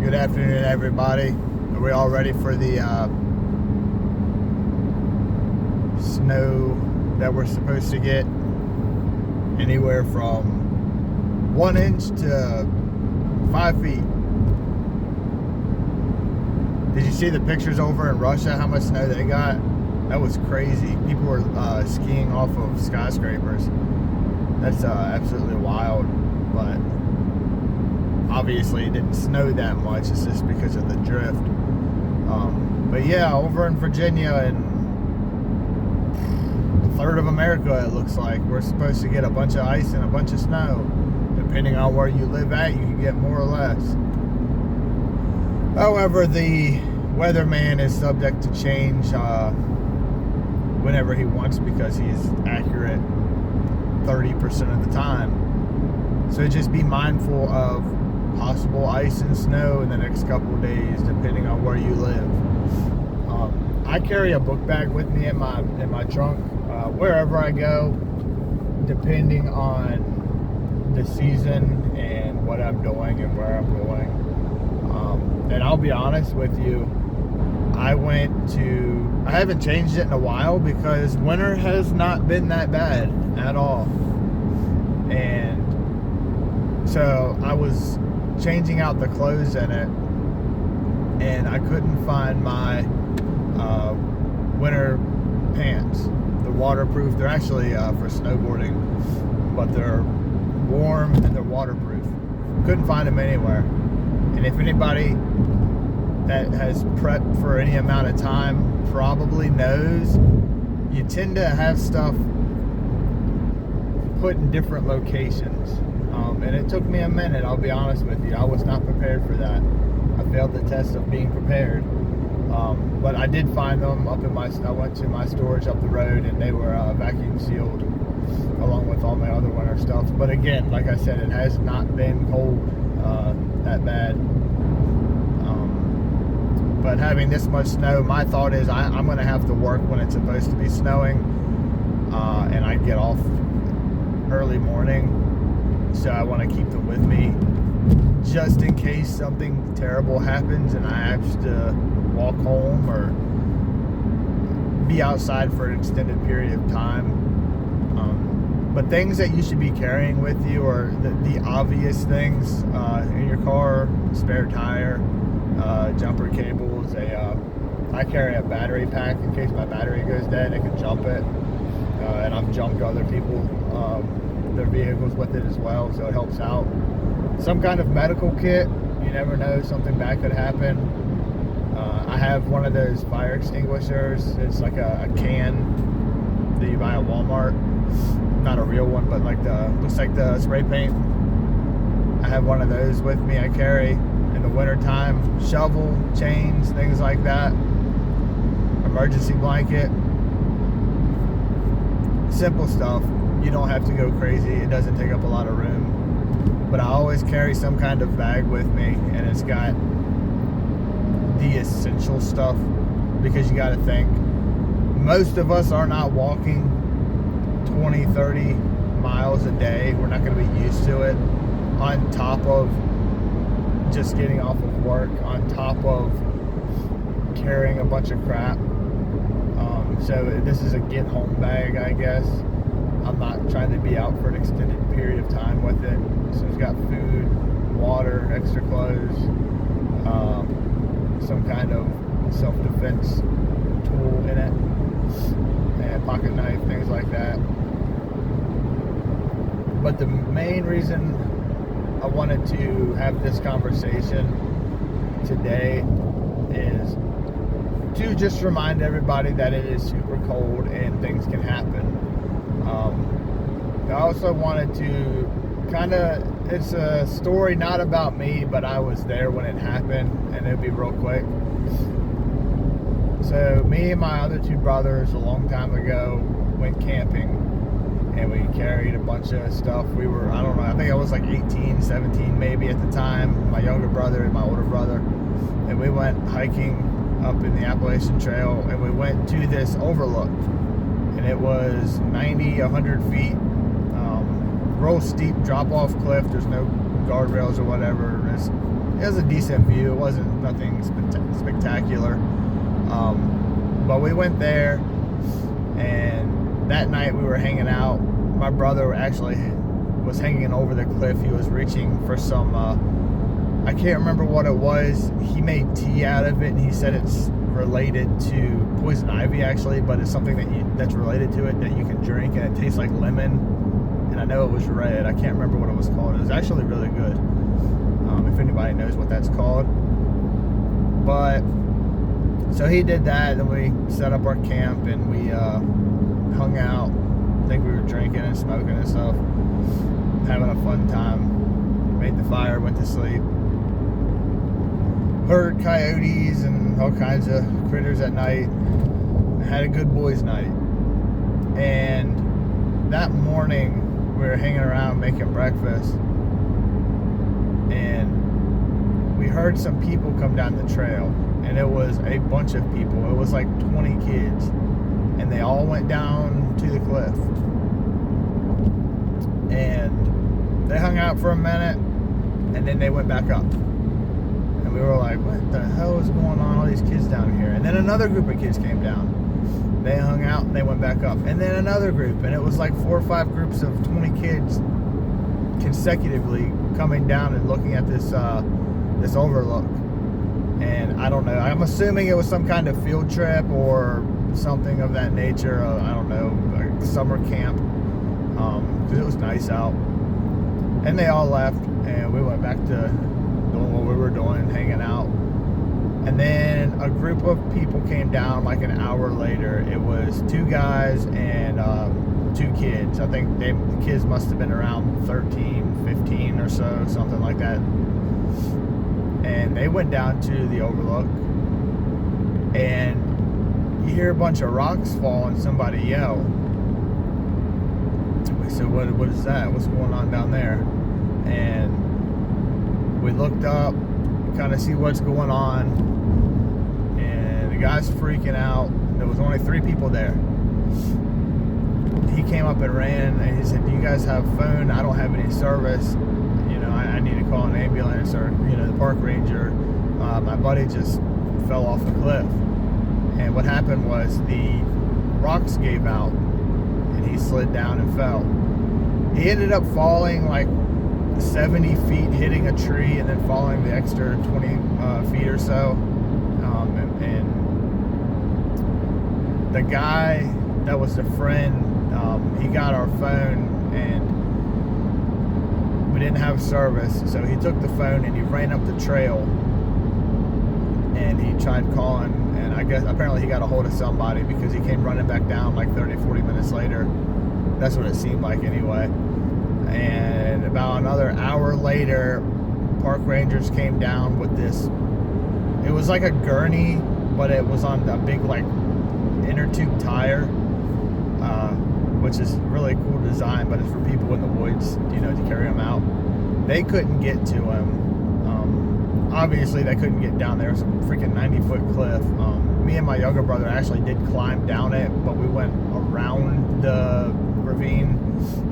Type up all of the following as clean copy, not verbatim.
Good afternoon, everybody. Are we all ready for the snow that we're supposed to get? Anywhere from 1 inch to 5 feet. Did you see the pictures over in Russia, how much snow they got? That was crazy. People were skiing off of skyscrapers. That's absolutely wild, but obviously it didn't snow that much. It's just because of the drift. But yeah, over in Virginia and a third of America, it looks like, we're supposed to get a bunch of ice and a bunch of snow. Depending on where you live at, you can get more or less. However, the weatherman is subject to change whenever he wants, because he's accurate 30% of the time. So just be mindful of possible ice and snow in the next couple of days, depending on where you live. I carry a book bag with me in my trunk wherever I go, depending on the season and what I'm doing and where I'm going. And I'll be honest with you, I haven't changed it in a while because winter has not been that bad at all. And so I was changing out the clothes in it, and I couldn't find my winter pants. They're waterproof. They're actually for snowboarding, but they're warm and they're waterproof. Couldn't find them anywhere. And if anybody that has prepped for any amount of time probably knows, you tend to have stuff put in different locations. And it took me a minute, I'll be honest with you. I was not prepared for that. I failed the test of being prepared. But I did find them up in I went to my storage up the road, and they were vacuum sealed along with all my other winter stuff. But again, like I said, it has not been cold that bad. But having this much snow, my thought is I'm going to have to work when it's supposed to be snowing, and I get off early morning, so I want to keep them with me just in case something terrible happens and I have to walk home or be outside for an extended period of time. But things that you should be carrying with you are the obvious things in your car: spare tire, jumper cables. I carry a battery pack in case my battery goes dead. I can jump it, and I've jumped other people their vehicles with it as well, so it helps out. Some kind of medical kit. You never know, something bad could happen. I have one of those fire extinguishers. It's like a can that you buy at Walmart. Not a real one, but looks like the spray paint. I have one of those with me. I carry in the winter time. Shovel, chains, things like that. Emergency blanket. Simple stuff. You don't have to go crazy. It doesn't take up a lot of room. But I always carry some kind of bag with me, and it's got the essential stuff, because you got to think, most of us are not walking 20, 30 miles a day. We're not going to be used to it, on top of just getting off of work, on top of carrying a bunch of crap. So this is a get home bag, I guess. I'm not trying to be out for an extended period of time with it. So it's got food, water, extra clothes, some kind of self-defense tool in it, and pocket knife, things like that. But the main reason I wanted to have this conversation today is to just remind everybody that it is super cold and things can happen. I also wanted to it's a story not about me, but I was there when it happened, and it'll be real quick. So me and my other two brothers a long time ago went camping, and we carried a bunch of stuff. We were, I don't know, I think I was like 18, 17 maybe at the time, my younger brother and my older brother, and we went hiking up in the Appalachian Trail, and we went to this overlook, and it was 90, 100 feet, real steep drop-off cliff. There's no guardrails or whatever. It's it was a decent view. It wasn't nothing spectacular. But we went there, and that night we were hanging out. My brother actually was hanging over the cliff. He was reaching for some, I can't remember what it was. He made tea out of it, and he said it's related to poison ivy, actually, but it's something that's related to it that you can drink, and it tastes like lemon. And I know it was red. I can't remember what it was called. It was actually really good. If anybody knows what that's called. But so he did that, and we set up our camp, and we hung out. I think we were drinking and smoking and stuff, having a fun time. Made the fire, went to sleep. Heard coyotes and all kinds of critters at night. Had a good boys' night. And that morning we were hanging around making breakfast, and we heard some people come down the trail, and it was a bunch of people. It was like 20 kids, and they all went down to the cliff, and they hung out for a minute, and then they went back up. And we were like, what the hell is going on? All these kids down here. And then another group of kids came down. They hung out and they went back up. And then another group. And it was like 4 or 5 groups of 20 kids consecutively coming down and looking at this this overlook. And I don't know. I'm assuming it was some kind of field trip or something of that nature. I don't know. Like summer camp. Because it was nice out. And they all left. And we went back to doing what we were doing, hanging out. And then a group of people came down like an hour later. It was 2 guys and 2 kids. I think the kids must have been around 13, 15 or so, something like that. And they went down to the overlook, and you hear a bunch of rocks fall and somebody yell. We said, what is that? What's going on down there? And we looked up, kind of see what's going on, and the guy's freaking out. There was only 3 people there. He came up and ran, and he said, do you guys have phone? I don't have any service. You know, I need to call an ambulance or, you know, the park ranger. My buddy just fell off the cliff. And what happened was the rocks gave out, and he slid down and fell. He ended up falling like 70 feet, hitting a tree, and then falling the extra 20 feet or so. And the guy that was the friend, he got our phone, and we didn't have service, so he took the phone and he ran up the trail, and he tried calling, and I guess apparently he got a hold of somebody, because he came running back down like 30-40 minutes later. That's what it seemed like anyway. And about another hour later, park rangers came down with this. It was like a gurney, but it was on a big like inner tube tire, which is really cool design, but it's for people in the woods, you know, to carry them out. They couldn't get to him. Obviously, they couldn't get down there. It was a freaking 90-foot cliff. Me and my younger brother actually did climb down it, but we went around the ravine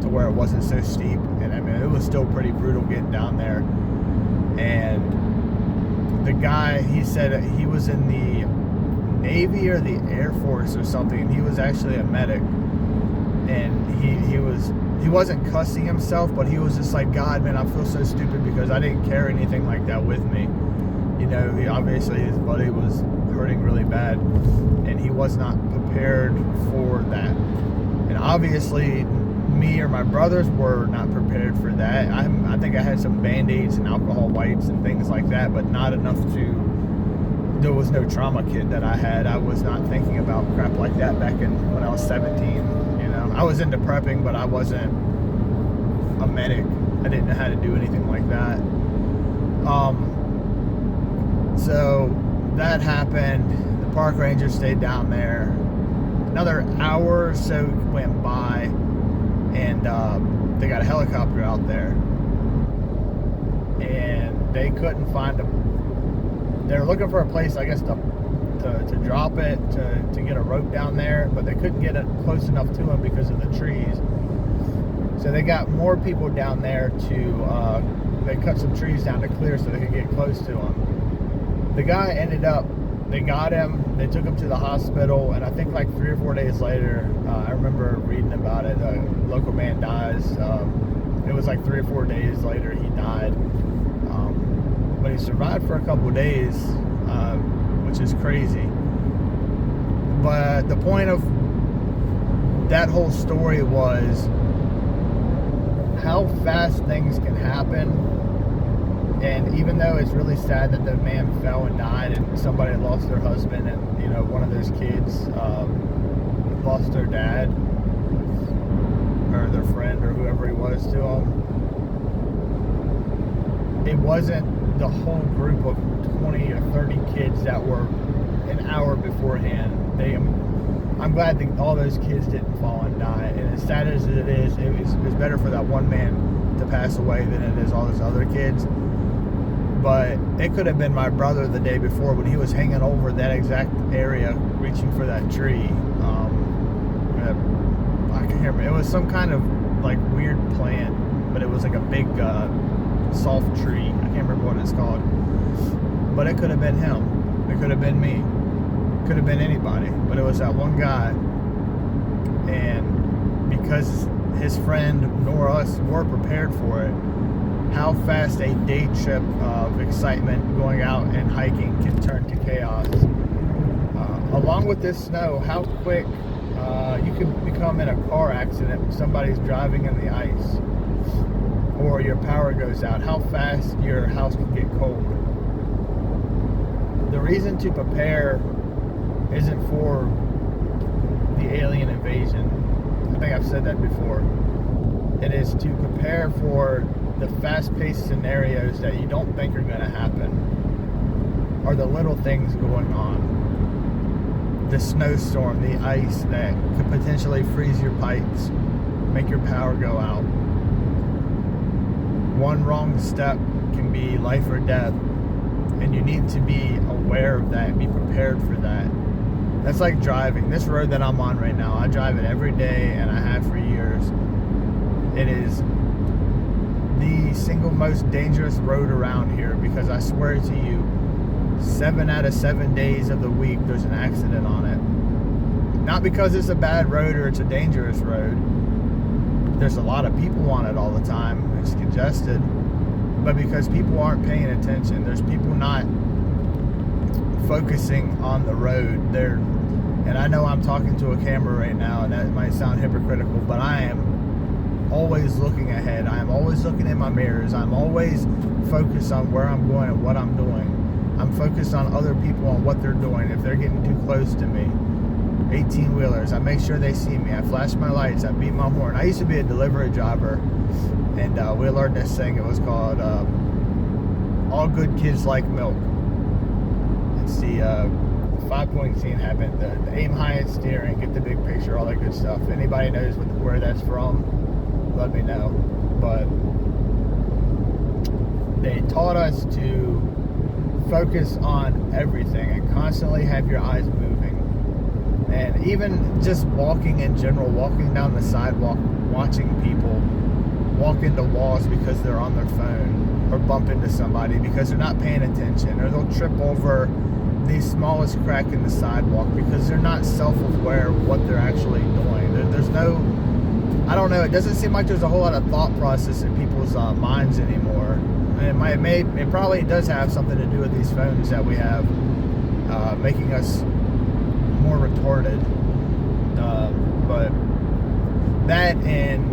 to where it wasn't so steep, and I mean it was still pretty brutal getting down there. And the guy, he said he was in the Navy or the Air Force or something. He was actually a medic, and he wasn't cussing himself, but he was just like, God, man, I feel so stupid because I didn't carry anything like that with me. You know, obviously his buddy was hurting really bad, and he was not prepared for that. And obviously, me or my brothers were not prepared for that. I think I had some Band-Aids and alcohol wipes and things like that, but not enough to... There was no trauma kit that I had. I was not thinking about crap like that back when I was 17. You know, I was into prepping, but I wasn't a medic. I didn't know how to do anything like that. So that happened. The park ranger stayed down there. Another hour or so went by, and they got a helicopter out there, and they couldn't find them. They were looking for a place, I guess, to drop it, to get a rope down there, but they couldn't get it close enough to them because of the trees. So they got more people down there to they cut some trees down to clear so they could get close to him. The guy ended up, they got him, they took him to the hospital, and I think like 3 or 4 days later, I remember reading about it, a local man dies. It was like 3 or 4 days later he died. But he survived for a couple of days, which is crazy. But the point of that whole story was how fast things can happen. And even though it's really sad that the man fell and died and somebody lost their husband and, you know, one of those kids lost their dad or their friend or whoever he was to them, it wasn't the whole group of 20 or 30 kids that were an hour beforehand. I'm glad that all those kids didn't fall and die. And as sad as it is, it was better for that one man to pass away than it is all those other kids. But it could have been my brother the day before when he was hanging over that exact area, reaching for that tree. I can hear me. It was some kind of like weird plant, but it was like a big soft tree. I can't remember what it's called. But it could have been him. It could have been me. It could have been anybody. But it was that one guy. And because his friend nor us were prepared for it, how fast a day trip of excitement going out and hiking can turn to chaos. Along with this snow, how quick you can become in a car accident when somebody's driving in the ice, or your power goes out, how fast your house can get cold. The reason to prepare isn't for the alien invasion. I think I've said that before. It is to prepare for the fast-paced scenarios that you don't think are going to happen, or the little things going on. The snowstorm, the ice that could potentially freeze your pipes, make your power go out. One wrong step can be life or death, and you need to be aware of that and be prepared for that. That's like driving. This road that I'm on right now, I drive it every day, and I have for years. It is the single most dangerous road around here, because I swear to you, 7 out of 7 days of the week there's an accident on it. Not because it's a bad road or it's a dangerous road. There's a lot of people on it all the time. It's congested. But because people aren't paying attention. There's people not focusing on the road. And I know I'm talking to a camera right now, and that might sound hypocritical, but I am always looking ahead. I am always looking in my mirrors. I'm always focused on where I'm going and what I'm doing. I'm focused on other people and what they're doing. If they're getting too close to me, 18-wheelers, I make sure they see me. I flash my lights. I beat my horn. I used to be a delivery driver, and we learned this thing. It was called All Good Kids Like Milk. It's the 5-point scene happened. The aim high and steering, get the big picture, all that good stuff. If anybody knows where that's from, let me know. But they taught us to focus on everything and constantly have your eyes moving. And even just walking in general, walking down the sidewalk, watching people walk into walls because they're on their phone, or bump into somebody because they're not paying attention, or they'll trip over the smallest crack in the sidewalk because they're not self-aware of what they're actually doing. There's no, I don't know, it doesn't seem like there's a whole lot of thought process in people's minds anymore. And it probably does have something to do with these phones that we have, making us more retarded. But that and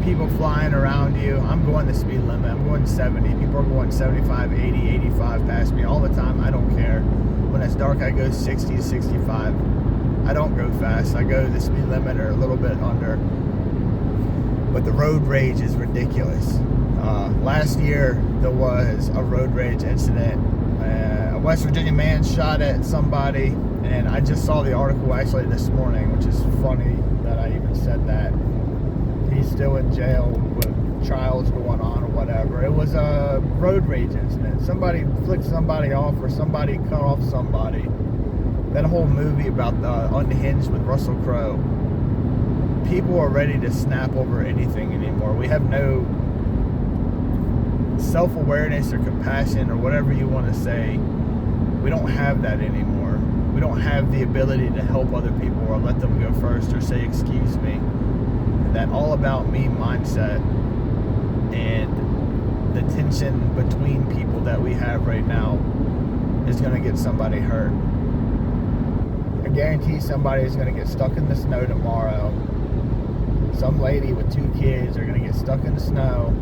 people flying around you. I'm going the speed limit. I'm going 70. People are going 75, 80, 85 past me all the time. I don't care. When it's dark, I go 60 to 65. I don't go fast. I go the speed limit or a little bit under. But the road rage is ridiculous. Last year, there was a road rage incident. A West Virginia man shot at somebody, and I just saw the article actually this morning, which is funny that I even said that. He's still in jail with trials going on or whatever. It was a road rage incident. Somebody flicked somebody off, or somebody cut off somebody. That whole movie about the Unhinged with Russell Crowe. People are ready to snap over anything anymore. We have no self-awareness or compassion or whatever you want to say, we don't have that anymore. We don't have the ability to help other people or let them go first or say, excuse me. That all about me mindset and the tension between people that we have right now is going to get somebody hurt. I guarantee somebody is going to get stuck in the snow tomorrow. Some lady with 2 kids are going to get stuck in the snow,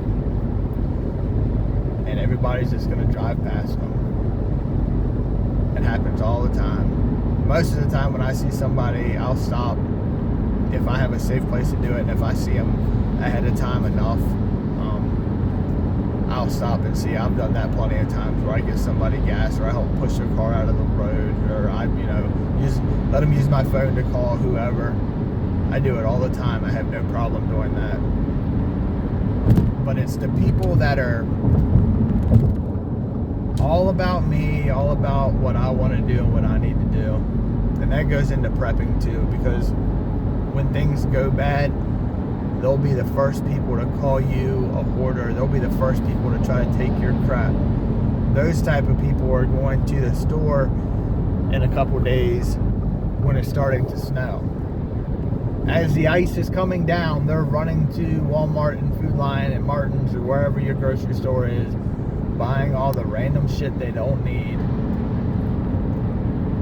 and everybody's just going to drive past them. It happens all the time. Most of the time when I see somebody, I'll stop if I have a safe place to do it, and if I see them ahead of time enough, I'll stop and see. I've done that plenty of times where I get somebody gas, or I help push their car out of the road, or I, let them use my phone to call whoever. I do it all the time. I have no problem doing that. But it's the people that are all about me, all about what I want to do and what I need to do. And that goes into prepping too, because when things go bad, they'll be the first people to call you a hoarder. They'll be the first people to try to take your crap. Those type of people are going to the store in a couple days when it's starting to snow. As the ice is coming down, they're running to Walmart and Food Lion and Martin's or wherever your grocery store is, buying all the random shit they don't need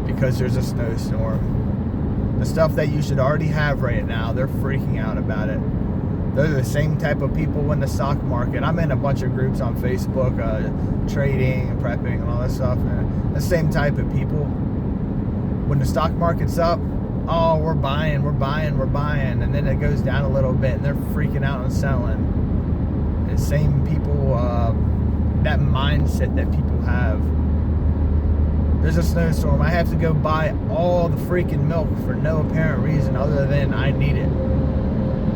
because there's a snowstorm. The stuff that you should already have right now, they're freaking out about it. They're the same type of people in the stock market. I'm in a bunch of groups on Facebook, trading and prepping and all that stuff. And the same type of people. When the stock market's up, oh, we're buying. And then it goes down a little bit and they're freaking out and selling. The same people, that mindset that people have. There's a snowstorm. I have to go buy all the freaking milk for no apparent reason other than I need it.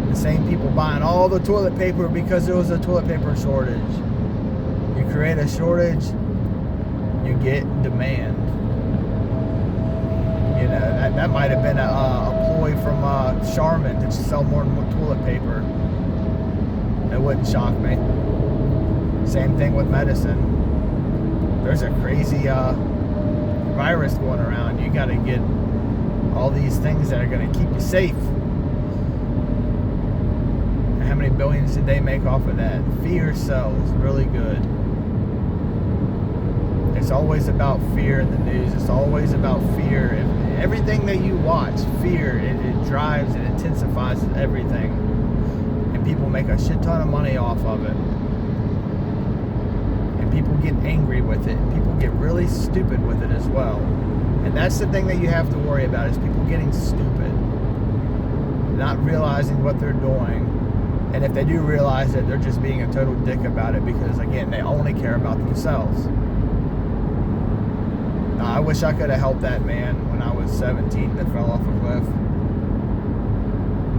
The same people buying all the toilet paper because there was a toilet paper shortage. You create a shortage, you get demand. You know, that might have been a ploy from Charmin to sell more toilet paper. It wouldn't shock me. Same thing with medicine. There's a crazy virus going around. You got to get all these things that are going to keep you safe. How many billions did they make off of that? Fear sells really good. It's always about fear in the news. It's always about fear. Everything that you watch, fear, it drives, it intensifies everything. And people make a shit ton of money off of it. And people get angry with it. People get really stupid with it as well. And that's the thing that you have to worry about, is people getting stupid. Not realizing what they're doing. And if they do realize it, they're just being a total dick about it because, again, they only care about themselves. I wish I could have helped that man when I was 17 that fell off a cliff.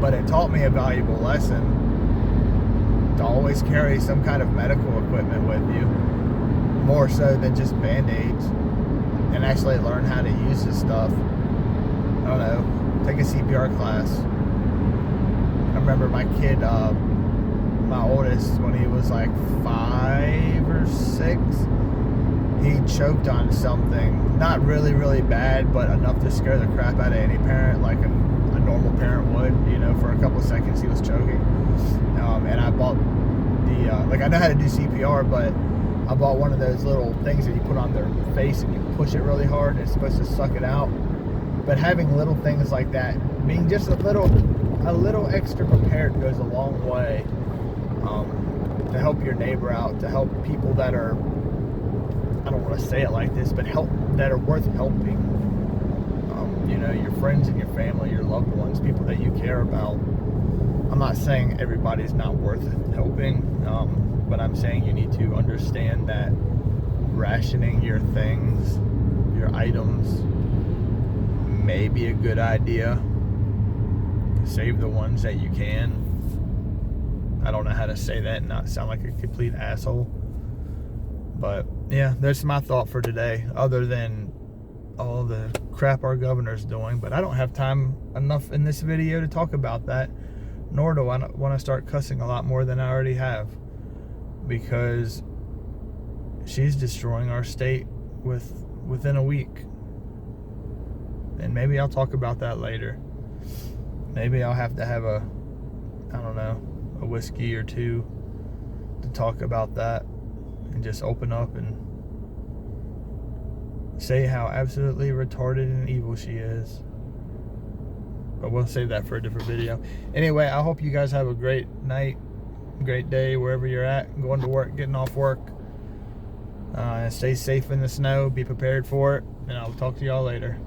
But it taught me a valuable lesson to always carry some kind of medical equipment with you, more so than just Band-Aids, and actually learn how to use this stuff. I don't know, take a CPR class. I remember my kid, my oldest, when he was like 5 or 6, he choked on something. Not really, really bad, but enough to scare the crap out of any parent, like a normal parent would. You know, for a couple of seconds he was choking. And I bought the, I know how to do CPR, but I bought one of those little things that you put on their face and you push it really hard and it's supposed to suck it out. But having little things like that, being just a little extra prepared goes a long way to help your neighbor out, to help people that are, I don't want to say it like this, but that are worth helping. You know, your friends and your family, your loved ones, people that you care about. I'm not saying everybody's not worth helping, but I'm saying you need to understand that rationing your things, your items, may be a good idea. Save the ones that you can. I don't know how to say that and not sound like a complete asshole. But yeah, that's my thought for today, other than all the crap our governor's doing. But I don't have time enough in this video to talk about that, nor do I want to start cussing a lot more than I already have, because she's destroying our state within a week. And maybe I'll talk about that later. Maybe I'll have to have I don't know, a whiskey or two to talk about that and just open up and say how absolutely retarded and evil she is. But we'll save that for a different video. Anyway, I hope you guys have a great night, great day, wherever you're at, going to work, getting off work. Stay safe in the snow, be prepared for it, and I'll talk to y'all later.